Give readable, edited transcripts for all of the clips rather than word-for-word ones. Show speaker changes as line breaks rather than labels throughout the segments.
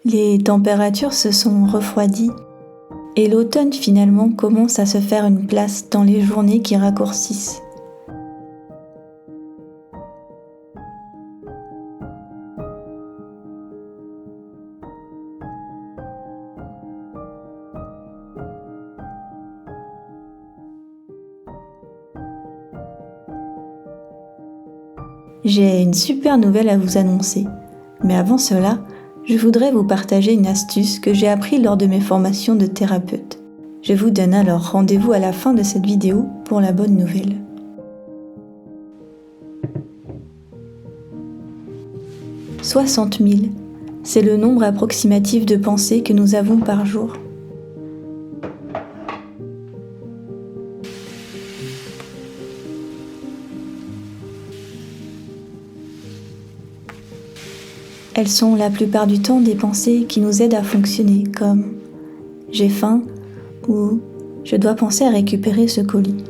Les températures se sont refroidies et l'automne finalement commence à se faire une place dans les journées qui raccourcissent. J'ai une super nouvelle à vous annoncer, mais avant cela, je voudrais vous partager une astuce que j'ai appris lors de mes formations de thérapeute. Je vous donne alors rendez-vous à la fin de cette vidéo pour la bonne nouvelle. « 60 000, c'est le nombre approximatif de pensées que nous avons par jour. Elles sont la plupart du temps des pensées qui nous aident à fonctionner, comme « j'ai faim » ou « je dois penser à récupérer ce colis ».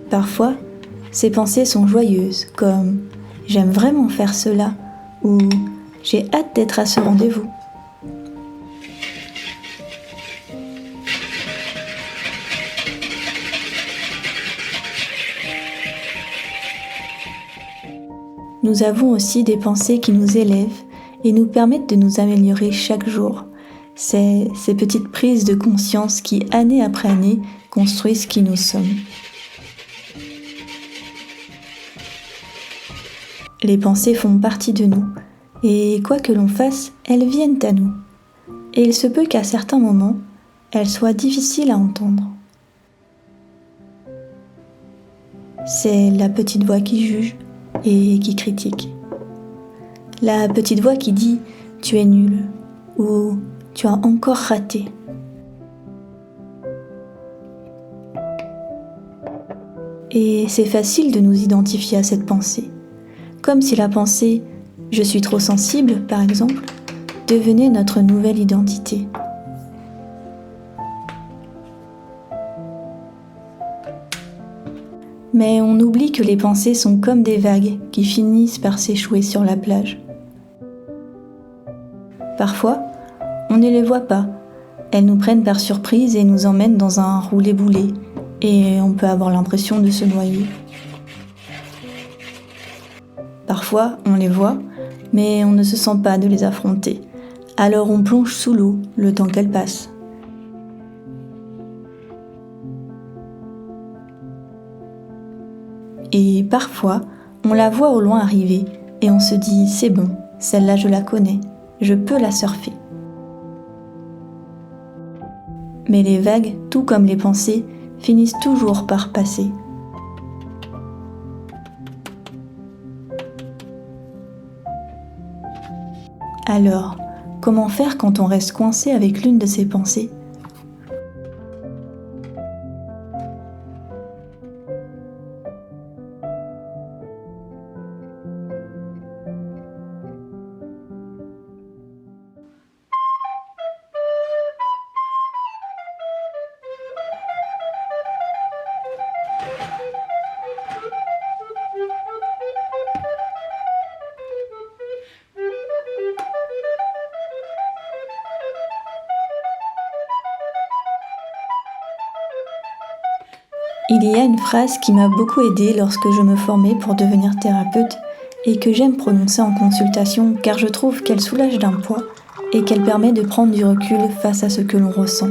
Parfois, ces pensées sont joyeuses, comme « j'aime vraiment faire cela » ou « j'ai hâte d'être à ce rendez-vous ». Nous avons aussi des pensées qui nous élèvent et nous permettent de nous améliorer chaque jour. C'est ces petites prises de conscience qui, année après année, construisent qui nous sommes. Les pensées font partie de nous, et quoi que l'on fasse, elles viennent à nous. Et il se peut qu'à certains moments, elles soient difficiles à entendre. C'est la petite voix qui juge et qui critique. La petite voix qui dit « tu es nul » ou « tu as encore raté ». Et c'est facile de nous identifier à cette pensée, comme si la pensée « je suis trop sensible » par exemple, devenait notre nouvelle identité. Mais on oublie que les pensées sont comme des vagues qui finissent par s'échouer sur la plage. Parfois, on ne les voit pas. Elles nous prennent par surprise et nous emmènent dans un roulé-boulé, et on peut avoir l'impression de se noyer. Parfois, on les voit, mais on ne se sent pas de les affronter. Alors on plonge sous l'eau le temps qu'elles passent. Et parfois, on la voit au loin arriver et on se dit « c'est bon, celle-là je la connais, je peux la surfer ». Mais les vagues, tout comme les pensées, finissent toujours par passer. Alors, comment faire quand on reste coincé avec l'une de ces pensées ? Il y a une phrase qui m'a beaucoup aidée lorsque je me formais pour devenir thérapeute et que j'aime prononcer en consultation car je trouve qu'elle soulage d'un poids et qu'elle permet de prendre du recul face à ce que l'on ressent.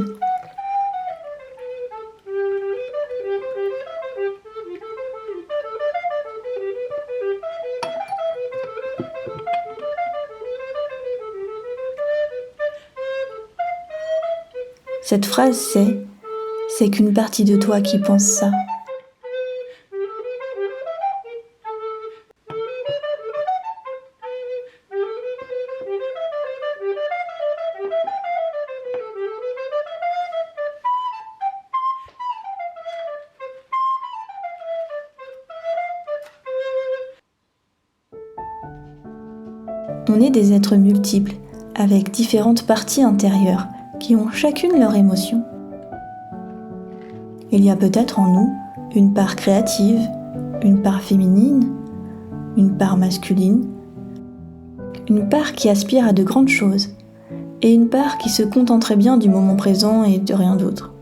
Cette phrase c'est qu'une partie de toi qui pense ça. On est des êtres multiples, avec différentes parties intérieures, qui ont chacune leur émotion. Il y a peut-être en nous une part créative, une part féminine, une part masculine, une part qui aspire à de grandes choses, et une part qui se contenterait bien du moment présent et de rien d'autre.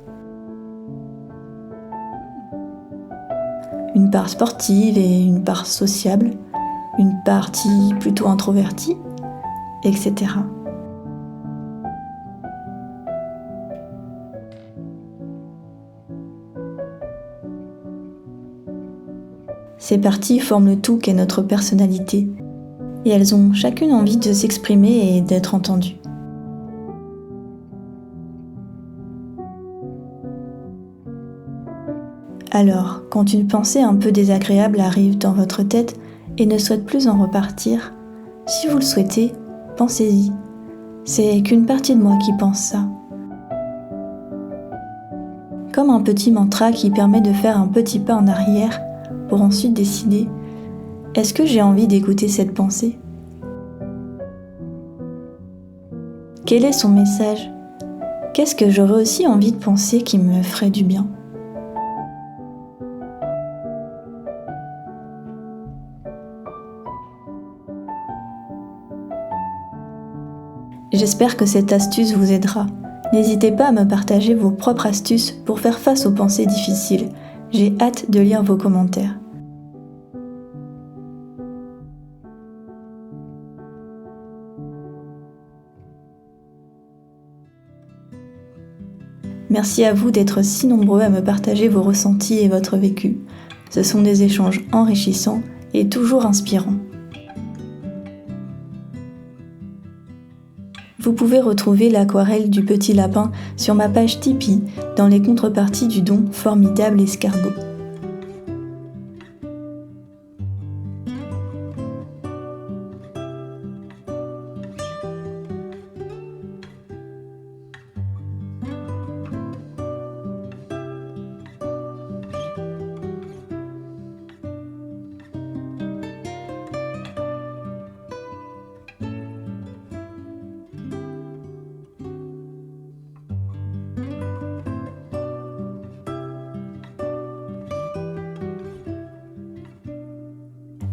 Une part sportive et une part sociable, une partie plutôt introvertie, etc. Ces parties forment le tout qu'est notre personnalité, et elles ont chacune envie de s'exprimer et d'être entendues. Alors, quand une pensée un peu désagréable arrive dans votre tête et ne souhaite plus en repartir, si vous le souhaitez, pensez-y. C'est qu'une partie de moi qui pense ça. Comme un petit mantra qui permet de faire un petit pas en arrière pour ensuite décider, est-ce que j'ai envie d'écouter cette pensée ? Quel est son message ? Qu'est-ce que j'aurais aussi envie de penser qui me ferait du bien ? J'espère que cette astuce vous aidera. N'hésitez pas à me partager vos propres astuces pour faire face aux pensées difficiles. J'ai hâte de lire vos commentaires. Merci à vous d'être si nombreux à me partager vos ressentis et votre vécu. Ce sont des échanges enrichissants et toujours inspirants. Vous pouvez retrouver l'aquarelle du petit lapin sur ma page Tipeee dans les contreparties du don Formidable Escargot.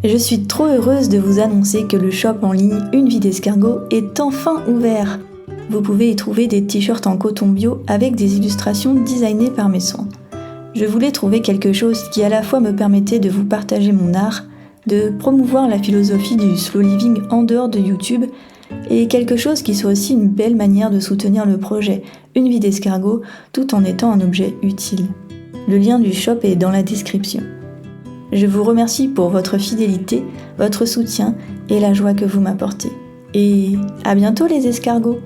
Je suis trop heureuse de vous annoncer que le shop en ligne Une vie d'escargot est enfin ouvert. Vous pouvez y trouver des t-shirts en coton bio avec des illustrations designées par mes soins. Je voulais trouver quelque chose qui à la fois me permettait de vous partager mon art, de promouvoir la philosophie du slow living en dehors de YouTube, et quelque chose qui soit aussi une belle manière de soutenir le projet Une vie d'escargot tout en étant un objet utile. Le lien du shop est dans la description. Je vous remercie pour votre fidélité, votre soutien et la joie que vous m'apportez. Et à bientôt les escargots!